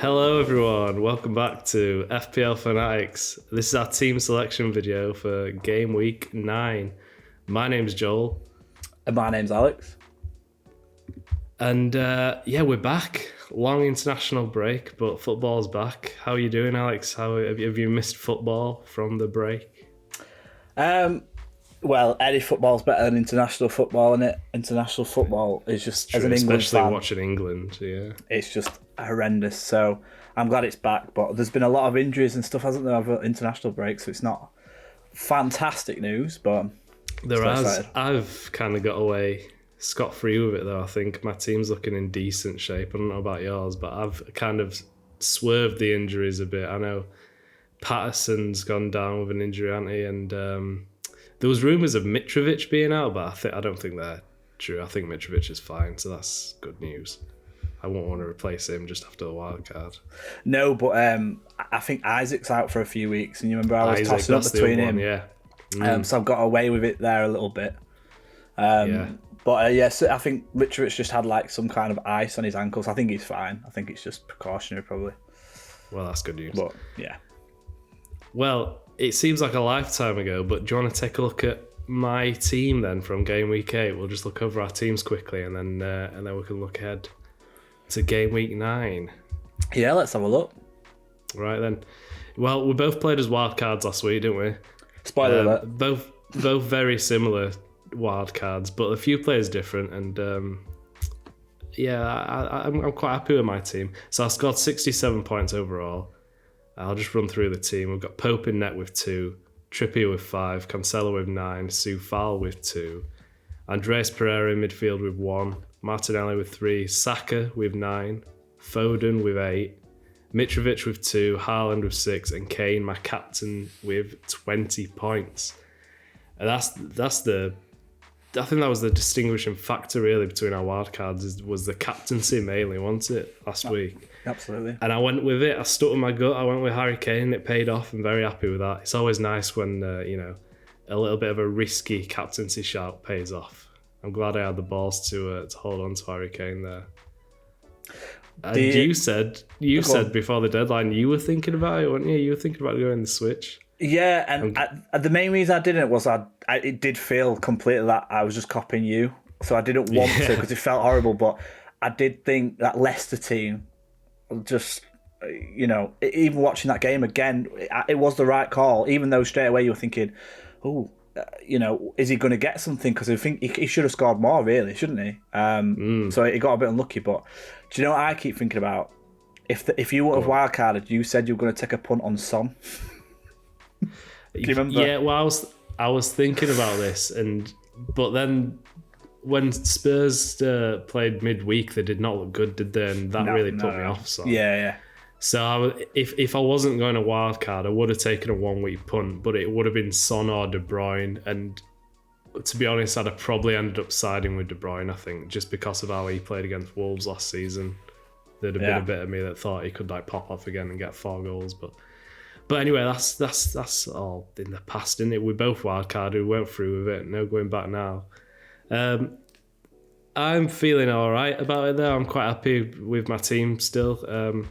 Hello everyone, welcome back to FPL Fanatics. This is our team selection video for Game Week 9. My name's Joel. And my name's Alex. And we're back. Long international break, but football's back. How are you doing, Alex? Have you missed football from the break? Well, any football's better than international football, isn't it? International football is just, True, as an England especially fan, watching England, yeah. it's just horrendous. So I'm glad it's back, but there's been a lot of injuries and stuff, hasn't there, over international break, so it's not fantastic news, but There has. I've kind of got away scot-free with it, though. I think my team's looking in decent shape. I don't know about yours, but I've kind of swerved the injuries a bit. I know Patterson's gone down with an injury, hasn't he? And there was rumours of Mitrovic being out, but I don't think they're true. I think Mitrovic is fine, so that's good news. I won't want to replace him just after the wild card. No, but I think Isaac's out for a few weeks, and you remember I was tossing up between him. Yeah. So I've got away with it there a little bit. But yes, I think Mitrovic just had like some kind of ice on his ankles. I think he's fine. I think it's just precautionary, probably. Well, that's good news. But yeah. Well, it seems like a lifetime ago, but do you want to take a look at my team then from Game Week 8? We'll just look over our teams quickly, and then we can look ahead to Game Week 9. Yeah, let's have a look. Right then. Well, we both played as wildcards last week, didn't we? Spoiler alert. Both very similar wildcards, but a few players different, and I'm quite happy with my team. So I scored 67 points overall. I'll just run through the team. We've got Pope in net with 2, Trippier with 5, Cancelo with 9, Soufal with 2, Andreas Pereira in midfield with 1, Martinelli with 3, Saka with 9, Foden with 8, Mitrovic with 2, Haaland with 6, and Kane, my captain, with 20 points. And I think that was the distinguishing factor really between our wildcards was the captaincy mainly, wasn't it, last week? Absolutely. And I went with it. I stuck with my gut. I went with Harry Kane. It paid off. I'm very happy with that. It's always nice when a little bit of a risky captaincy shout pays off. I'm glad I had the balls to hold on to Harry Kane there. And you said before the deadline you were thinking about it, weren't you? You were thinking about going the switch. Yeah, and the main reason I didn't was it did feel completely that I was just copying you, so I didn't want to because it felt horrible. But I did think that Leicester team, just even watching that game again, it was the right call. Even though straight away you were thinking, is he going to get something? Because I think he should have scored more, really, shouldn't he? So he got a bit unlucky. But do you know what I keep thinking about? If you would have wildcarded, you said you were going to take a punt on Son. Do you remember? Yeah, well, I was thinking about this, but then when Spurs played midweek, they did not look good, did they? And that really put me off. So. Yeah. So if I wasn't going a wild card, I would have taken a 1 week punt, but it would have been Son or De Bruyne. And to be honest, I'd have probably ended up siding with De Bruyne, I think, just because of how he played against Wolves last season. There'd have been a bit of me that thought he could pop off again and get 4 goals, But anyway, that's all in the past, isn't it? We both wildcarded, we went through with it, no going back now. I'm feeling all right about it though. I'm quite happy with my team still.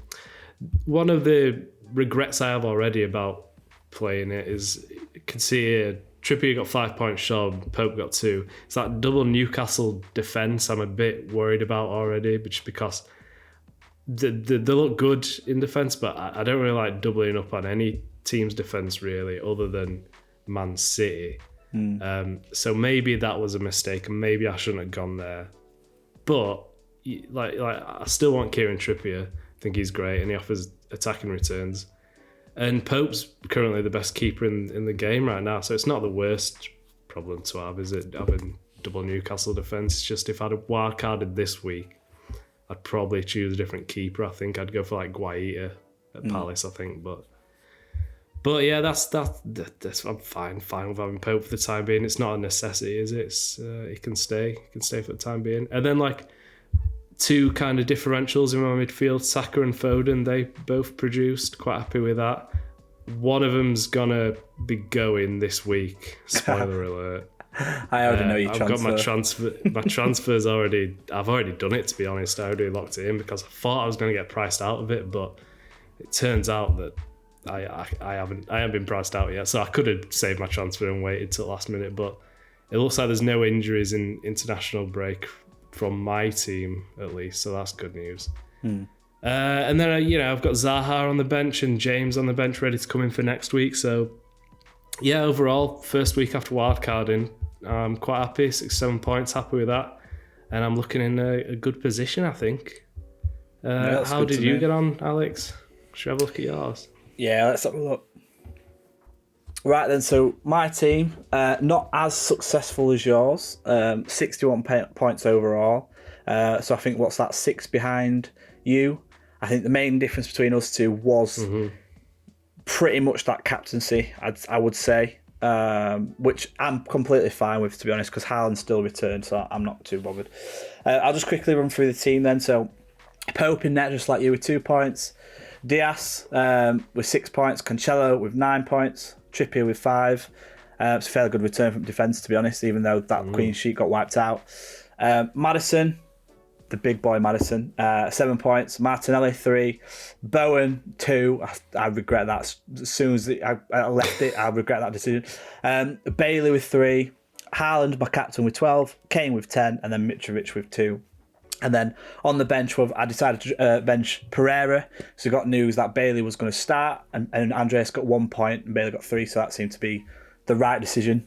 One of the regrets I have already about playing it is, you can see here, Trippier got 5 points short, Pope got 2. It's that double Newcastle defence I'm a bit worried about already, just because they look good in defence, but I don't really like doubling up on any team's defence really, other than Man City. So maybe that was a mistake, and maybe I shouldn't have gone there. But I still want Kieran Trippier. I think he's great, and he offers attacking returns. And Pope's currently the best keeper in the game right now, so it's not the worst problem to have, is it? Having double Newcastle defence. It's just if I'd have wildcarded this week, I'd probably choose a different keeper. I think I'd go for Guaita at Palace, I think. But yeah, that's I'm fine with having Pope for the time being. It's not a necessity, is it? He can stay for the time being. And then two kind of differentials in my midfield, Saka and Foden, they both produced. Quite happy with that. One of them's gonna be going this week. Spoiler alert. I already know your I've transfer. got my transfer. My transfer's already. I've already done it, to be honest. I already locked it in because I thought I was going to get priced out of it, but it turns out that I haven't been priced out yet. So I could have saved my transfer and waited till last minute, but it looks like there's no injuries in international break from my team at least, so that's good news. And then I've got Zaha on the bench and James on the bench ready to come in for next week. So yeah, overall first week after wildcarding, I'm quite happy. 6-7 points, happy with that, and I'm looking in a good position, I think. How did you get on, Alex? Should I have a look at yours? Yeah, let's have a look. Right then, so my team, not as successful as yours, 61 points overall. So I think what's that, 6 behind you? I think the main difference between us two was pretty much that captaincy, I would say, which I'm completely fine with, to be honest, because Haaland still returned, so I'm not too bothered. I'll just quickly run through the team then. So Pope in net, just like you, with 2 points. Diaz with 6 points. Cancelo with 9 points. Trippier with 5. It's a fairly good return from defence, to be honest, even though that clean sheet got wiped out. Maddison, the big boy Maddison, 7 points. Martinelli, 3. Bowen, 2. I regret that. As soon as I left it, I regret that decision. Bailey with 3. Haaland, my captain, with 12. Kane with 10. And then Mitrovic with 2. And then on the bench, I decided to bench Pereira. So we got news that Bailey was going to start, and Andreas got 1 point, and Bailey got 3. So that seemed to be the right decision,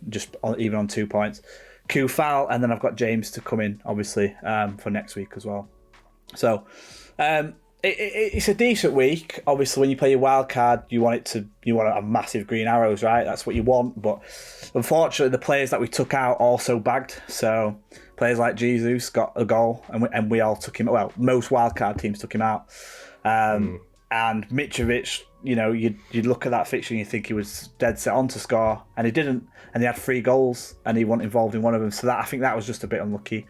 even on 2 points. Kufal, and then I've got James to come in, obviously, for next week as well. So it's a decent week. Obviously, when you play your wild card, you want to have massive green arrows, right? That's what you want. But unfortunately, the players that we took out also bagged. So players like Jesus got a goal, and we all took him. Well, most wildcard teams took him out. And Mitrovic, you'd look at that fixture and you think he was dead set on to score, and he didn't. And he had 3 goals, and he wasn't involved in one of them. So I think that was just a bit unlucky.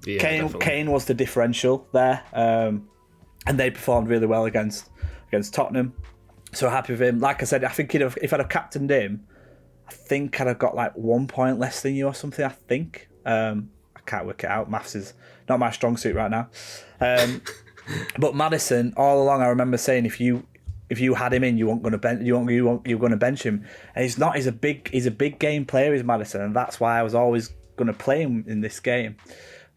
Yeah, Kane was the differential there, and they performed really well against Tottenham. So happy with him. Like I said, I think if I'd have captained him, I think I'd have got like 1 point less than you or something. I think. I can't work it out. Maths is not my strong suit right now. But Maddison, all along, I remember saying if you had him in, you weren't going to bench. You were going to bench him, and he's not. He's a big game player, is Maddison, and that's why I was always going to play him in this game.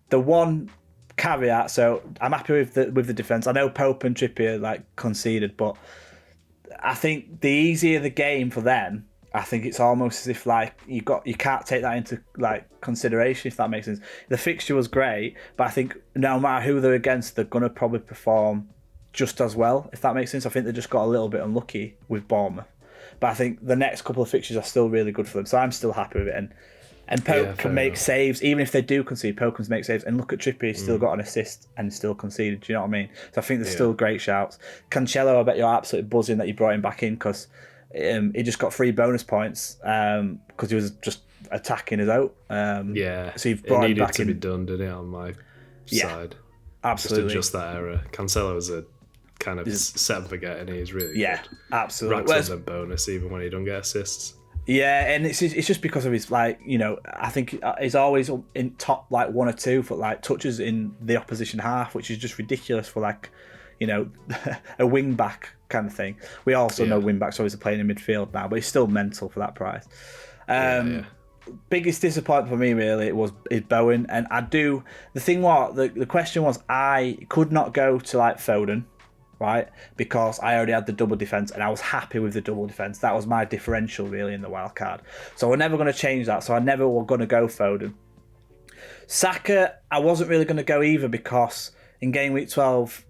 The one caveat, so I'm happy with the defense. I know Pope and Trippier conceded, but I think the easier the game for them, I think it's almost as if you can't take that into consideration, if that makes sense. The fixture was great, but I think no matter who they're against, they're gonna probably perform just as well, if that makes sense. I think they just got a little bit unlucky with Bournemouth, but I think the next couple of fixtures are still really good for them. So I'm still happy with it, and Pope can make saves even if they do concede. Pope can make saves, and look at Trippier, he's still got an assist and still conceded. Do you know what I mean? So I think there's still great shouts. Cancelo, I bet you're absolutely buzzing that you brought him back in, because he just got 3 bonus points because he was just attacking his out. So you've brought him back to be done, didn't it, on my side? Absolutely. Just that error. Cancelo was a kind of set and forget, and he's really good. Absolutely. Racks up the bonus even when he don't get assists. Yeah, and it's just because of his I think he's always in top 1 or 2 for touches in the opposition half, which is just ridiculous for a wing back kind of thing. We also know wing backs obviously playing in midfield now, but he's still mental for that price. Biggest disappointment for me really is Bowen, and the question was I could not go to Foden, right, because I already had the double defence and I was happy with the double defence. That was my differential really in the wild card, so we're never going to change that. So I never were going to go Foden. Saka, I wasn't really going to go either, because in game week 12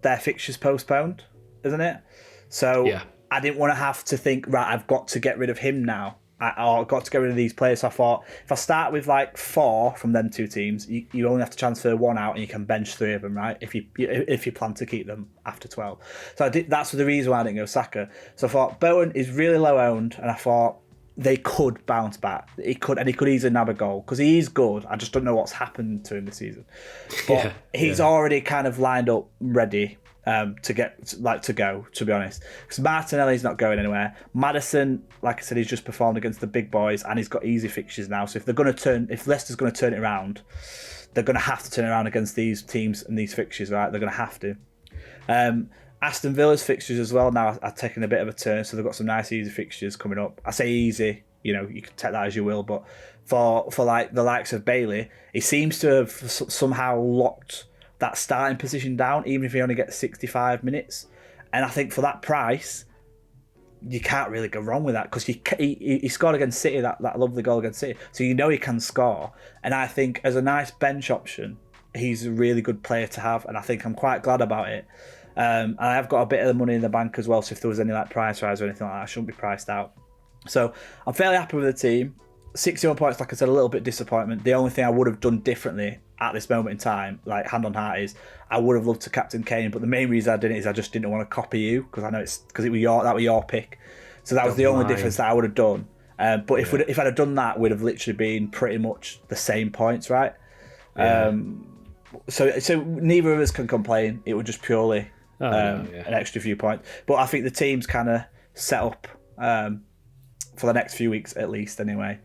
their fixture's postponed, isn't it? So I didn't want to have to think, right, I've got to get rid of him now. I've got to get rid of these players. So I thought, if I start with 4 from them 2 teams, you only have to transfer 1 out and you can bench 3 of them, right? If you plan to keep them after 12. So that's the reason why I didn't go Saka. So I thought Bowen is really low owned, and I thought they could bounce back. He could easily nab a goal, because he is good. I just don't know what's happened to him this season. But he's already kind of lined up ready. to go, to be honest. Because Martinelli's not going anywhere. Maddison, like I said, he's just performed against the big boys and he's got easy fixtures now. So if Leicester's going to turn it around, they're going to have to turn it around against these teams and these fixtures, right? They're going to have to. Aston Villa's fixtures as well now are taking a bit of a turn, so they've got some nice easy fixtures coming up. I say easy, you can take that as you will, but for like the likes of Bailey, he seems to have somehow locked that starting position down, even if he only gets 65 minutes. And I think for that price, you can't really go wrong with that, because he scored against City, that lovely goal against City, so he can score. And I think as a nice bench option, he's a really good player to have, and I think I'm quite glad about it. And I have got a bit of the money in the bank as well, so if there was any like price rise or anything like that, I shouldn't be priced out. So I'm fairly happy with the team. 61 points, like I said, a little bit disappointment. The only thing I would have done differently at this moment in time, like hand on heart, is I would have loved to captain Kane, but the main reason I didn't is I just didn't want to copy you, because I know that was your pick. So that was the only difference that I would have done. But if I'd have done that, we'd have literally been pretty much the same points, right? Yeah. So neither of us can complain. It was just purely an extra few points. But I think the team's kind of set up for the next few weeks at least anyway.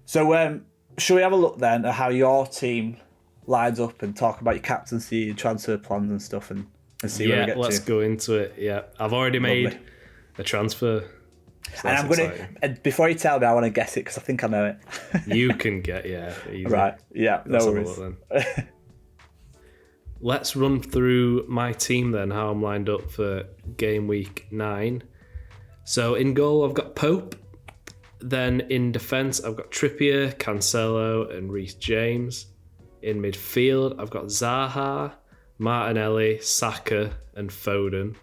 So should we have a look then at how your team lines up and talk about your captaincy and transfer plans and stuff and see where we get to? Yeah, let's go into it. Yeah, I've already made a transfer. So and I'm going to, before you tell me, I want to guess it because I think I know it. You can get, easy. Right, yeah, no worries. Let's run through my team then, how I'm lined up for game week 9. So in goal, I've got Pope. Then in defence, I've got Trippier, Cancelo and Reece James. In midfield, I've got Zaha, Martinelli, Saka and Foden.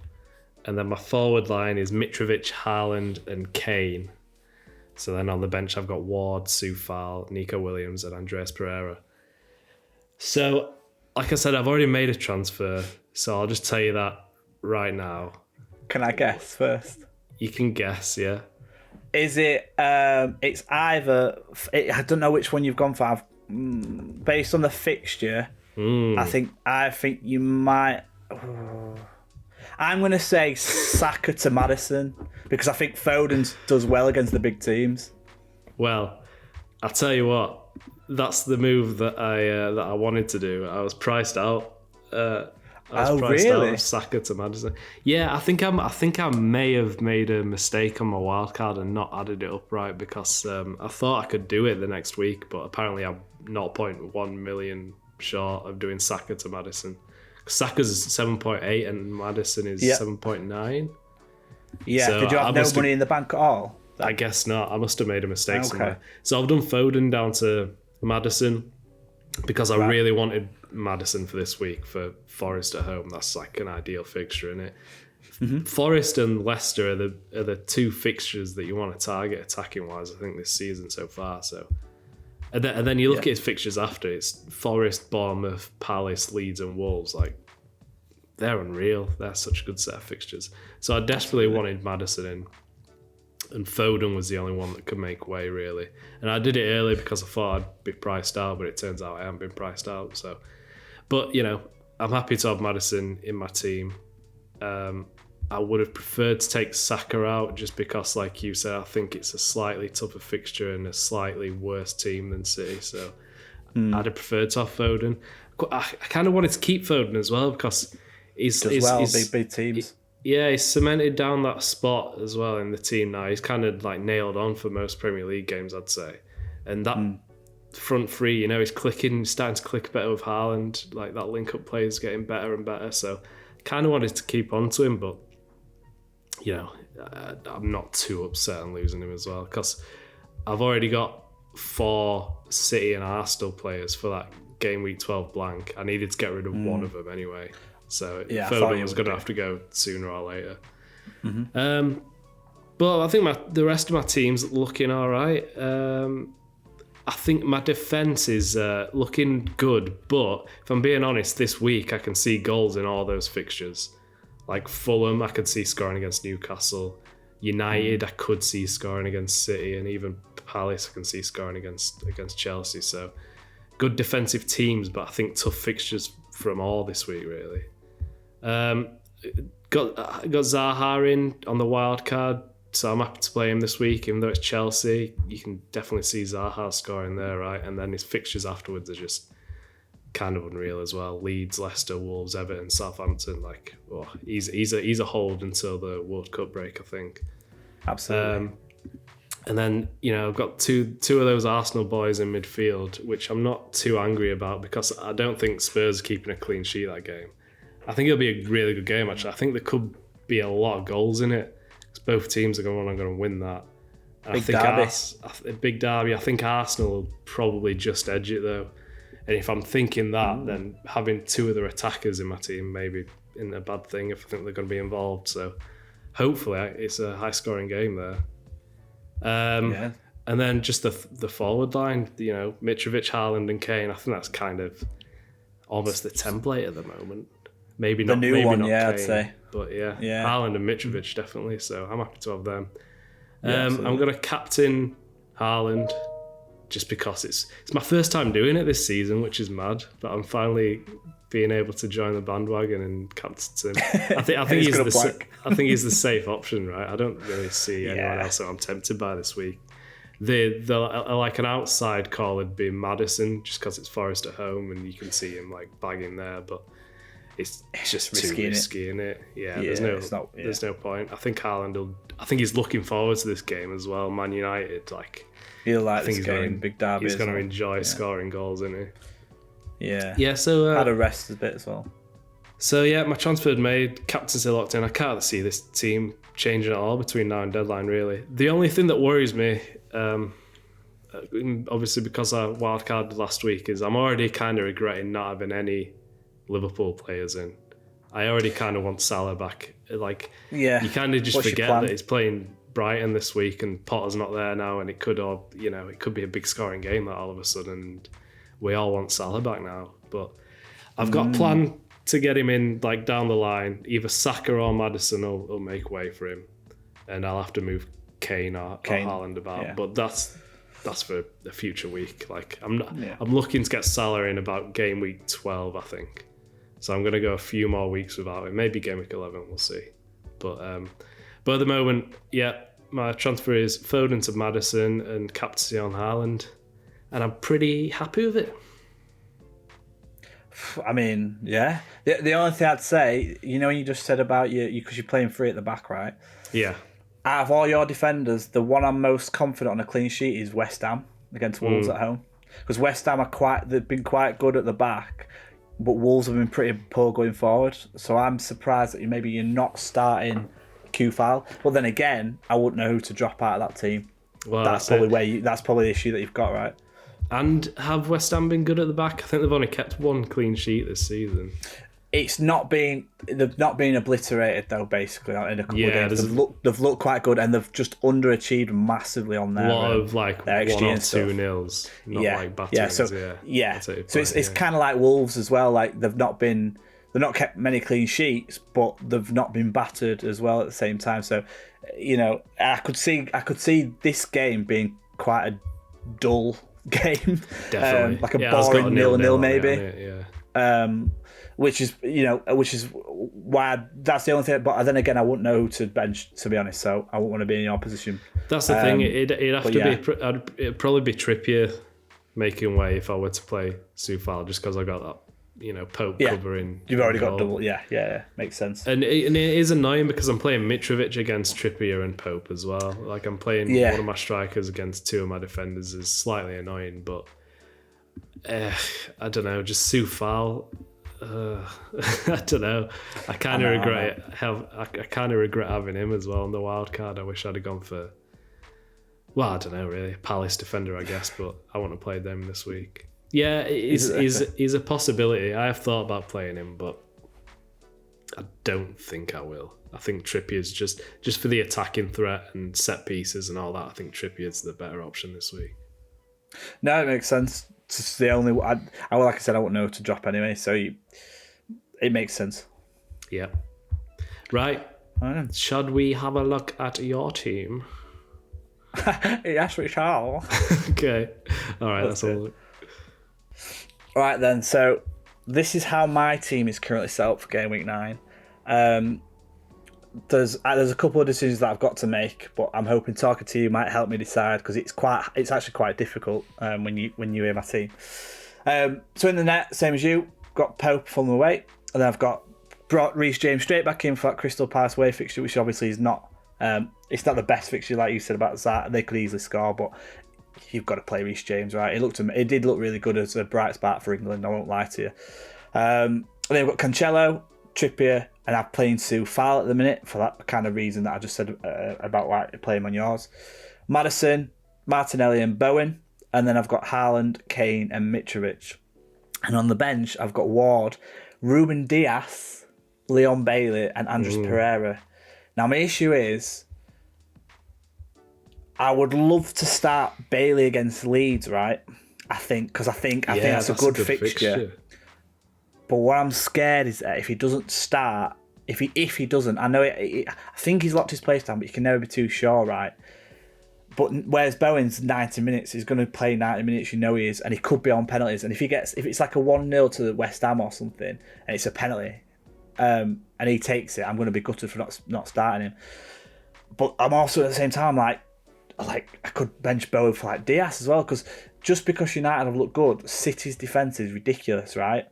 And then my forward line is Mitrovic, Haaland and Kane. So then on the bench, I've got Ward, Soufal, Nico Williams and Andreas Pereira. So, like I said, I've already made a transfer, so I'll just tell you that right now. Can I guess first? You can guess, yeah. Is it, it's either, I don't know which one you've gone for, based on the fixture, I think you might, I'm going to say Saka to Maddison, because I think Foden does well against the big teams. Well, I'll tell you what, that's the move that I wanted to do. I was priced out. Priced out of Saka to Maddison. Yeah, I think I may have made a mistake on my wildcard and not added it up right, because I thought I could do it the next week, but apparently I'm 0.1 million short of doing Saka to Maddison. Saka's 7.8 and Maddison is 7.9. Yeah, so did you have no money in the bank at all? I guess not. I must have made a mistake somewhere. So I've done Foden down to Maddison because I really wanted Maddison for this week for Forest at home. That's like an ideal fixture, isn't it? Mm-hmm. Forest and Leicester are the two fixtures that you want to target attacking wise, I think, this season so far. So, and then you look at his fixtures after. It's Forest, Bournemouth, Palace, Leeds, and Wolves. Like, they're unreal. They're such a good set of fixtures. So I desperately wanted Maddison in. And Foden was the only one that could make way, really. And I did it early because I thought I'd be priced out, but it turns out I haven't been priced out. So, but, I'm happy to have Maddison in my team. I would have preferred to take Saka out just because, like you said, I think it's a slightly tougher fixture and a slightly worse team than City. So I'd have preferred to have Foden. I kind of wanted to keep Foden as well because he's big teams. Yeah, he's cemented down that spot as well in the team now. He's kind of like nailed on for most Premier League games, I'd say. And that front three, he's starting to click better with Haaland. Like, that link-up play is getting better and better. So kind of wanted to keep on to him, but, I'm not too upset on losing him as well because I've already got 4 City and Arsenal players for that game week 12 blank. I needed to get rid of one of them anyway. So Foden was going to have to go sooner or later. Mm-hmm. But I think the rest of my team's looking all right. I think my defence is looking good, but if I'm being honest, this week I can see goals in all those fixtures. Like Fulham, I could see scoring against Newcastle. United, I could see scoring against City, and even Palace, I can see scoring against Chelsea. So good defensive teams, but I think tough fixtures from all this week, really. Um, got Zaha in on the wild card, so I'm happy to play him this week. Even though it's Chelsea, you can definitely see Zaha scoring there, right? And then his fixtures afterwards are just kind of unreal as well. Leeds, Leicester, Wolves, Everton, Southampton. Like, he's a hold until the World Cup break, I think. Absolutely. And then, I've got two of those Arsenal boys in midfield, which I'm not too angry about because I don't think Spurs are keeping a clean sheet that game. I think it'll be a really good game, actually. I think there could be a lot of goals in it because both teams are going to win that. And Big derby. Big derby. I think Arsenal will probably just edge it, though. And if I'm thinking that, then having two other attackers in my team maybe isn't a bad thing if I think they're going to be involved. So hopefully it's a high-scoring game there. And then just the forward line, Mitrovic, Haaland and Kane. I think that's kind of almost the template at the moment. Maybe not the new one, Kane, I'd say. But yeah, Haaland and Mitrovic definitely. So I'm happy to have them. I'm going to captain Haaland just because it's my first time doing it this season, which is mad. But I'm finally being able to join the bandwagon and captain him. I think he's the safe option, right? I don't really see anyone else that I'm tempted by this week. The like an outside call would be MADDISON, just because it's Forest at home and you can see him like bagging there, but it's just too risky, isn't it? Yeah, there's no point. I think Haaland I think he's looking forward to this game as well. Man United, he'll like this game, big derby. He's going to enjoy scoring goals, isn't he? Yeah. So had a rest a bit as well. So yeah, my transfer made, captaincy locked in. I can't see this team changing at all between now and deadline, really. The only thing that worries me, obviously because I wildcarded last week, is I'm already kind of regretting not having any Liverpool players in. I already kind of want Salah back. You kind of just forget that he's playing Brighton this week and Potter's not there now, and it could be a big scoring game that all of a sudden. We all want Salah back now, but I've got a plan to get him in down the line. Either Saka or MADDISON will make way for him, and I'll have to move Kane or Haaland about. Yeah. But that's for a future week. I'm looking to get Salah in about game week 12, I think. So I'm going to go a few more weeks without him. Maybe game week 11, we'll see. But at the moment, my transfer is Foden to MADDISON and captaincy on Haaland. And I'm pretty happy with it. I mean, yeah. The only thing I'd say, when you just said about you because you're playing free at the back, right? Yeah. Out of all your defenders, the one I'm most confident on a clean sheet is West Ham against Wolves at home. Because West Ham they've been quite good at the back, but Wolves have been pretty poor going forward. So I'm surprised that you're not starting Q-File. But then again, I wouldn't know who to drop out of that team. Well, that's probably the issue that you've got, right? And have West Ham been good at the back? I think they've only kept one clean sheet this season. They've not been obliterated though. Basically, in a couple of games, they've looked quite good, and they've just underachieved massively on their. A lot of 1 or 2-0s, not batterings. So it's kind of like Wolves as well. They've not kept many clean sheets, but they've not been battered as well at the same time. So, I could see this game being quite a dull game, definitely like a boring 0-0 maybe. Which is why that's the only thing. But then again, I wouldn't know who to bench, to be honest. So I wouldn't want to be in your position. That's the thing. It'd have to be. It'd probably be Trippier making way if I were to play Soufal, just because I got that. Pope covering. You've already got double. Yeah, makes sense. And it is annoying because I'm playing Mitrovic against Trippier and Pope as well. I'm playing one of my strikers against two of my defenders is slightly annoying, but I don't know. Just Soufal. I don't know. I kind of regret it. I kind of regret having him as well on the wild card. I wish I'd have gone for. Well, I don't know really. Palace defender, I guess, but I want to play them this week. Yeah, he's a possibility. I have thought about playing him, but I don't think I will. I think Trippier's just for the attacking threat and set pieces and all that. I think Trippier's the better option this week. No, it makes sense. It's the only. Like I said, I wouldn't know who to drop anyway, so it makes sense. Yeah. Right. Should we have a look at your team? Yes, we shall. Okay. All right. That's all. All right then. So this is how my team is currently set up for Game Week 9. There's a couple of decisions that I've got to make, but I'm hoping talking to you might help me decide because it's actually quite difficult when you hear my team. So in the net, same as you, got Pope from away, and then I've brought Reece James straight back in for that Crystal Palace away fixture, which obviously is not it's not the best fixture like you said about that. They could easily score, but you've got to play Reece James, right? It did look really good as a bright spark for England. I won't lie to you. And then we've got Cancelo, Trippier, and I'm playing Sue Fowl at the minute for that kind of reason that I just said about why I play him on yours. Maddison, Martinelli, and Bowen, and then I've got Haaland, Kane, and Mitrovic. And on the bench, I've got Ward, Ruben Dias, Leon Bailey, and Andres Pereira. Now, my issue is, I would love to start Bailey against Leeds, right? I think that's a good fixture. But what I'm scared is that if he doesn't start, if he doesn't, I think he's locked his place down, but you can never be too sure, right? But whereas Bowen's 90 minutes, he's going to play 90 minutes, he is, and he could be on penalties. And if it's like a 1-0 to West Ham or something, and it's a penalty, and he takes it, I'm going to be gutted for not starting him. But I'm also at the same time like I could bench Bowen for like Diaz as well, because just because United have looked good, City's defence is ridiculous, right?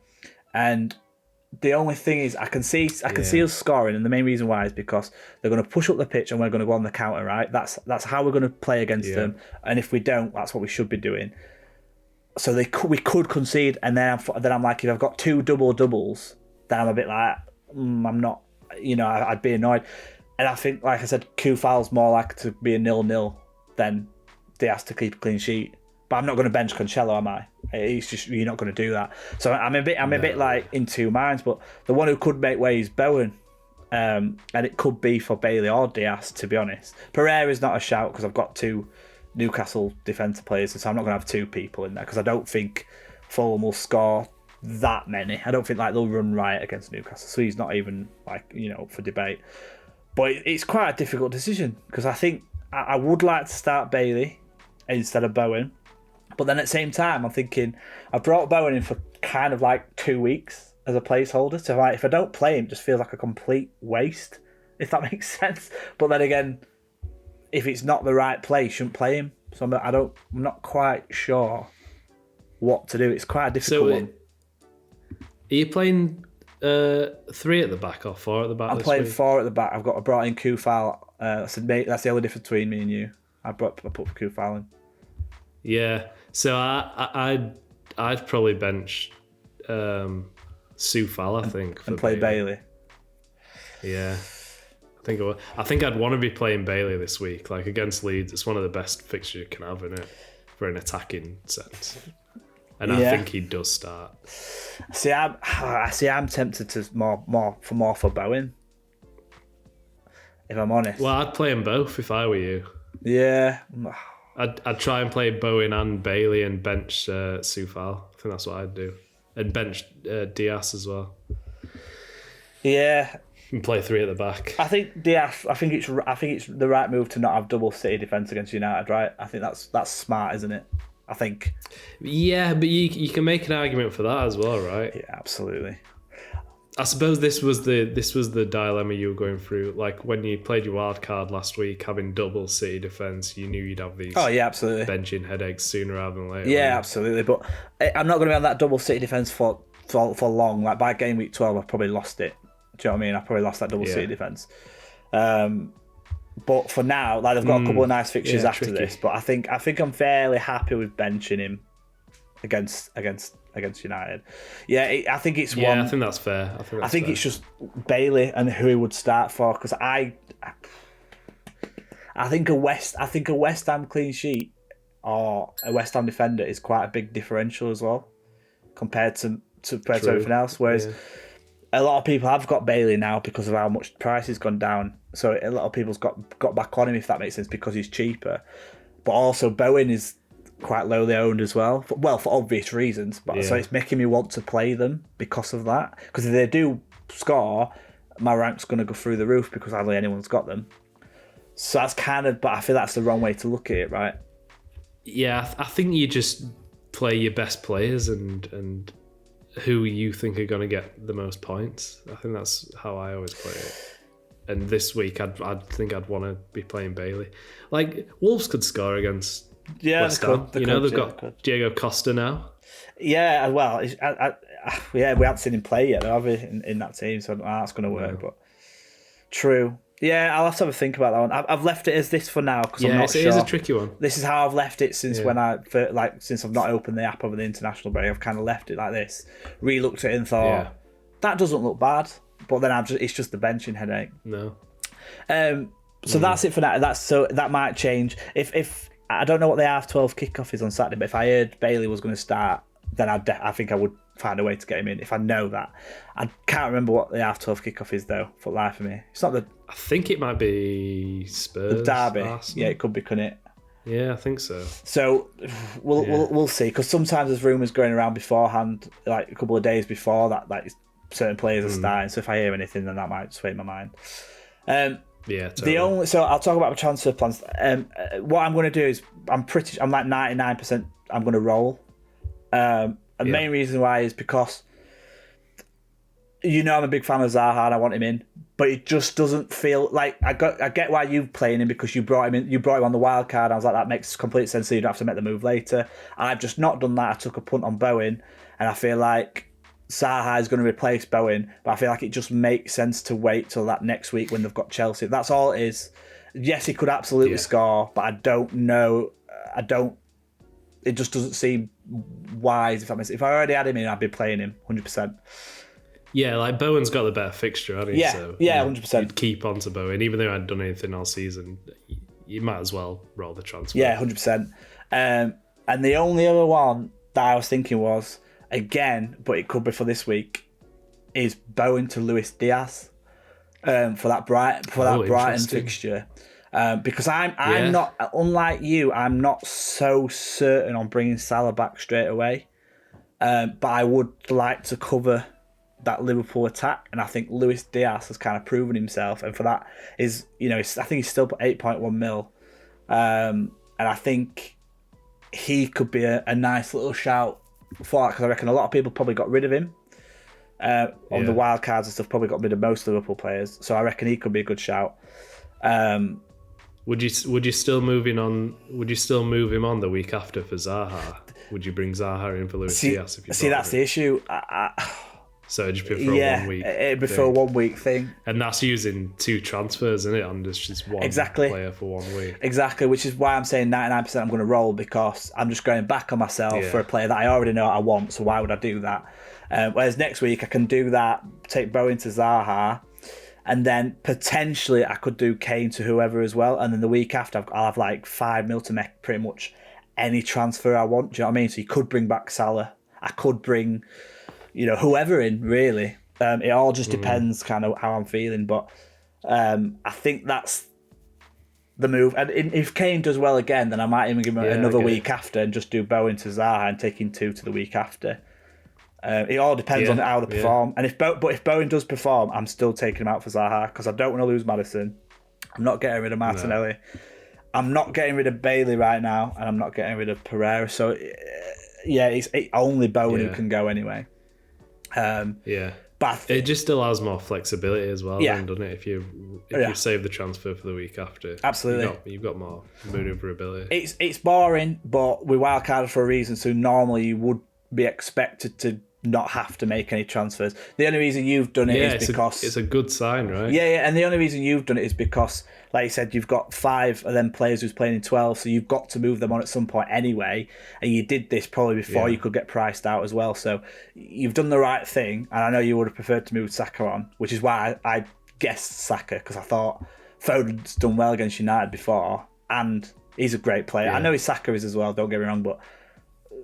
And the only thing is, I can see us scoring, and the main reason why is because they're going to push up the pitch and we're going to go on the counter, right? That's how we're going to play against them. And if we don't, that's what we should be doing. So we could concede, and then I'm like, if I've got 2 doubles, then I'm a bit like, I'm not, I'd be annoyed. And I think, like I said, Kufal's more likely to be a 0-0 than Diaz to keep a clean sheet. But I'm not going to bench Cancelo, am I? It's just, you're not going to do that. So I'm a bit like in two minds. But the one who could make way is Bowen, and it could be for Bailey or Diaz, to be honest. Pereira's not a shout because I've got 2 Newcastle defensive players, so I'm not going to have 2 people in there because I don't think Fulham will score that many. I don't think they'll run riot against Newcastle, so he's not even up for debate. But it's quite a difficult decision because I think I would like to start Bailey instead of Bowen. But then at the same time, I'm thinking, I brought Bowen in for kind of 2 weeks as a placeholder. So if I don't play him, it just feels like a complete waste, if that makes sense. But then again, if it's not the right play, you shouldn't play him. So I'm not quite sure what to do. It's quite a difficult one. Are you playing 3 at the back or 4 at the back? I'm playing 4 at the back. I brought in Kufal. That's the only difference between me and you. I put Kufal in. Yeah, so I'd probably bench Soufal, I think, and play Bailey. Yeah, I think I'd want to be playing Bailey this week, against Leeds. It's one of the best fixtures you can have in it for an attacking sense, and I think he does start. See, I'm tempted to more for Bowen, if I'm honest. Well, I'd play them both if I were you. Yeah. I'd try and play Bowen and Bailey and bench Soufal. I think that's what I'd do. And bench Diaz as well. Yeah. And play 3 at the back. I think Diaz. I think it's the right move to not have double City defence against United. Right. I think that's smart, isn't it? I think. Yeah, but you can make an argument for that as well, right? Yeah, absolutely. I suppose this was the dilemma you were going through. When you played your wild card last week, having double City defence, you knew you'd have these absolutely benching headaches sooner rather than later. Yeah, absolutely. But I'm not going to be on that double City defence for long. By game week 12, I've probably lost it. Do you know what I mean? I probably lost that double City defence. But for now, they've got a couple of nice fixtures after this. But I think I'm fairly happy with benching him against United. Yeah, I think it's one. I think that's fair. I think it's just Bailey and who he would start for, because I think a West Ham clean sheet or a West Ham defender is quite a big differential as well compared to everything else. Whereas a lot of people have got Bailey now because of how much price has gone down. So a lot of people's got back on him, if that makes sense, because he's cheaper. But also Bowen is quite lowly owned as well. For obvious reasons. But so it's making me want to play them because of that. Because if they do score, my rank's going to go through the roof because hardly anyone's got them. So that's but I feel that's the wrong way to look at it, right? Yeah, I think you just play your best players and who you think are going to get the most points. I think that's how I always play it. And this week, I'd think I'd want to be playing Bailey. Like, Wolves could score against West Ham. They've got Diego Costa now. Yeah, well, we haven't seen him play yet, have we, in that team, so I don't know how that's going to work. But true. Yeah, I'll have to have a think about that one. I've left it as this for now because I'm not sure. It is a tricky one. This is how I've left it since since I've not opened the app over the international break. I've kind of left it like this. Re-looked at it and thought that doesn't look bad, but then it's just the benching headache. No. So that's it for that. That might change. If I don't know what the half 12 kickoff is on Saturday, but if I heard Bailey was going to start, then I think I would find a way to get him in if I know that. I can't remember what the half 12 kickoff is though, for life of me. It's not I think it might be Spurs. The derby. Arsenal. Yeah, it could be, couldn't it? Yeah, I think so. So we'll see, because sometimes there's rumours going around beforehand, like a couple of days before that, like certain players are starting. So if I hear anything, then that might sway my mind. Yeah, totally. So I'll talk about my transfer plans. What I'm going to do is I'm like 99% I'm going to roll. And the main reason why is because I'm a big fan of Zaha and I want him in, but it just doesn't feel like I get why you're playing him, because you brought him in. You brought him on the wild card. I was like, that makes complete sense. So you don't have to make the move later. I've just not done that. I took a punt on Bowen, and I feel like Zaha is going to replace Bowen, but I feel like it just makes sense to wait till that next week when they've got Chelsea. That's all it is. Yes, he could absolutely score, but I don't know. It just doesn't seem wise. If I already had him in, I'd be playing him 100%. Yeah, like Bowen's got the better fixture, hasn't he? Yeah, so, 100%. You'd keep on to Bowen, even though I hadn't done anything all season. You might as well roll the transfer. Yeah, 100%. And the only other one that I was thinking was, again, but it could be for this week, is Bowen to Luis Diaz for that Brighton fixture. Because I'm not, unlike you, I'm not so certain on bringing Salah back straight away. But I would like to cover that Liverpool attack, and I think Luis Diaz has kind of proven himself, and for that I think he's still put 8.1 mil, and I think he could be a nice little shout for that, because I reckon a lot of people probably got rid of him on the wild cards and stuff. Probably got rid of most Liverpool players, so I reckon he could be a good shout. Would you still move him on? Would you still move him on the week after for Zaha? Would you bring Zaha in for Luis Diaz? If you that's the issue. So it'd just be for a 1 week. It'd be for a 1 week thing. And that's using 2 transfers, isn't it? On just one player for 1 week. Exactly, which is why I'm saying 99% I'm going to roll, because I'm just going back on myself for a player that I already know I want, so why would I do that? Whereas next week I can do that, take Bowen to Zaha, and then potentially I could do Kane to whoever as well, and then the week after I'll have like 5 mil to make pretty much any transfer I want. Do you know what I mean? So you could bring back Salah. I could bring whoever in, really. It all just depends kind of how I'm feeling, but I think that's the move. And if Kane does well again, then I might even give him another week after and just do Bowen to Zaha and taking 2 to the week after. It all depends on how they perform. And if Bowen does perform, I'm still taking him out for Zaha, because I don't want to lose Maddison. I'm not getting rid of Martinelli. No. I'm not getting rid of Bailey right now, and I'm not getting rid of Pereira. So it's only Bowen who can go anyway. But it just allows more flexibility as well, then, doesn't it? If you save the transfer for the week after, absolutely, you've got more manoeuvrability. It's boring, but we wildcarded for a reason. So normally you would be expected to not have to make any transfers. The only reason you've done it is because it's a good sign, right? Yeah, and the only reason you've done it is because, like you said, you've got 5 of them players who's playing in 12, so you've got to move them on at some point anyway, and you did this probably before you could get priced out as well, so you've done the right thing, and I know you would have preferred to move Saka on, which is why I guessed Saka, because I thought Foden's done well against United before, and he's a great player. I know his Saka is as well, don't get me wrong, but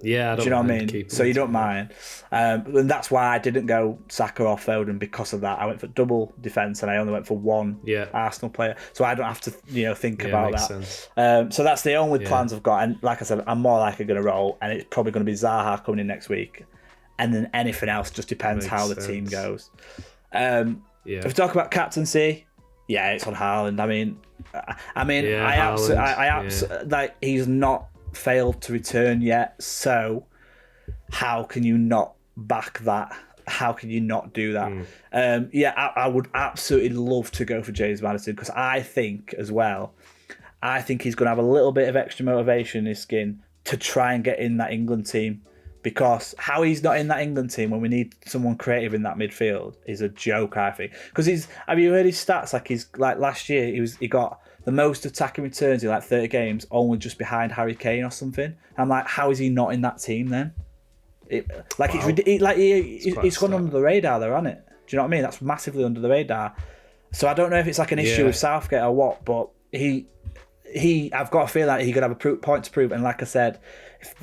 yeah, do you know what I mean? So you don't mind. And that's why I didn't go Saka or Foden, because of that. I went for double defence and I only went for 1 Arsenal player. So I don't have to think about that. So that's the only plans I've got. And like I said, I'm more likely going to roll, and it's probably going to be Zaha coming in next week. And then anything else just depends how the team goes. If we talk about captaincy, it's on Haaland. He's not failed to return yet, so how can you not back that. How can you not do that? I would absolutely love to go for James Maddison because I think as well, I think he's going to have a little bit of extra motivation in his skin to try and get in that England team. Because how he's not in that England team when we need someone creative in that midfield is a joke, I think. Because have you heard his stats? Like last year, he got the most attacking returns in like 30 games, only just behind Harry Kane or something. I'm like, how is he not in that team then? It's gone under the radar, though, hasn't it? Do you know what I mean? That's massively under the radar. So I don't know if it's like an issue with Southgate or what, but I've got a feeling that he could have a point to prove. And like I said,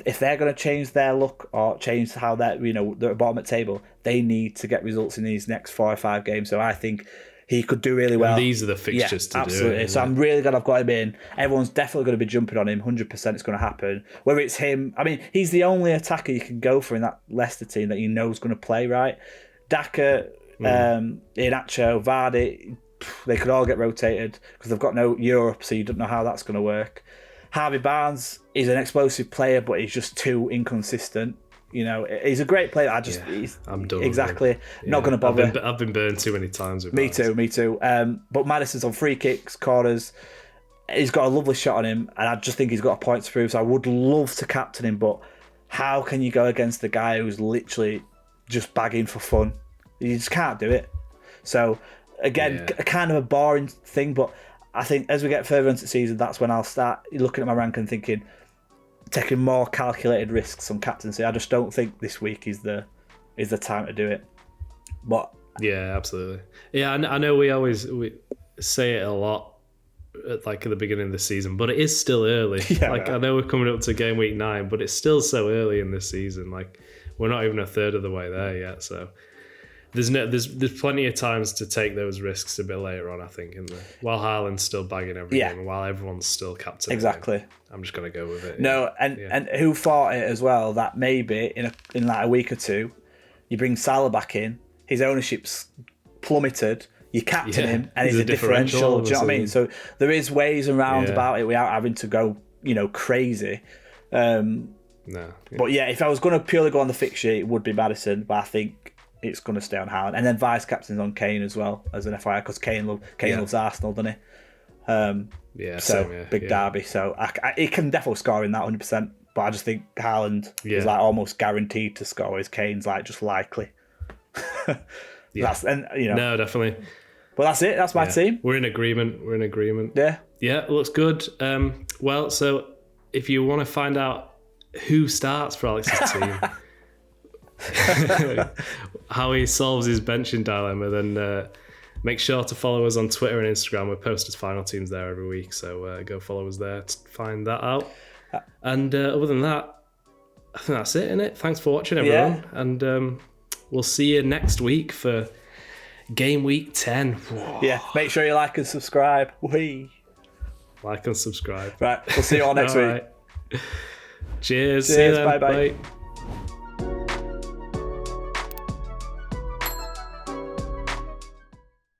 if they're going to change their look or change how they're at the bottom of the table, they need to get results in these next 4 or 5 games. So I think he could do really well. And these are the fixtures to absolutely. do it. So I'm really glad I've got him in. Everyone's definitely going to be jumping on him. 100% it's going to happen. Whether it's him, I mean, he's the only attacker you can go for in that Leicester team that you know is going to play, right? Daka, Iheanacho, Vardy, they could all get rotated because they've got no Europe, so you don't know how that's going to work. Harvey Barnes is an explosive player, but he's just too inconsistent. You know, he's a great player. I'm done. Exactly. Not going to bother. I've been burned too many times with Me too. But Maddison's on free kicks, corners. He's got a lovely shot on him, and I just think he's got a point to prove. So I would love to captain him, but how can you go against the guy who's literally just bagging for fun? You just can't do it. So again, kind of a boring thing, but I think as we get further into the season, that's when I'll start looking at my rank and thinking, taking more calculated risks on captaincy. I just don't think this week is the time to do it. But yeah, absolutely. Yeah, I know we say it a lot at the beginning of the season, but it is still early. I know we're coming up to game week 9, but it's still so early in this season. We're not even a third of the way there yet, so there's plenty of times to take those risks a bit later on, I think, while Haaland's still bagging every game and while everyone's still captain. Exactly. I'm just going to go with it. No, and who thought it as well that maybe in like a week or two, you bring Salah back in, his ownership's plummeted, you captain him, and he's a differential. Do you know what I mean? So there is ways around about it without having to go, crazy. No. But if I was going to purely go on the fixture, it would be Maddison, but I think it's going to stay on Haaland. And then vice captain's on Kane as well, as an FYI, because Kane loves Arsenal, doesn't he? Big derby. So he can definitely score in that 100%. But I just think Haaland is almost guaranteed to score, whereas Kane's just likely. No, definitely. But that's it. That's my team. We're in agreement. Yeah. Yeah, it looks good. Well, so if you want to find out who starts for Alex's team, how he solves his benching dilemma, then make sure to follow us on Twitter and Instagram. We post his final teams there every week, so go follow us there to find that out. And other than that, I think that's it, innit? Thanks for watching, everyone, and we'll see you next week for game week 10. Whoa. Yeah, make sure you like and subscribe. Like and subscribe. Right, we'll see you all next week. Right. Cheers. See you then. Bye. Bye.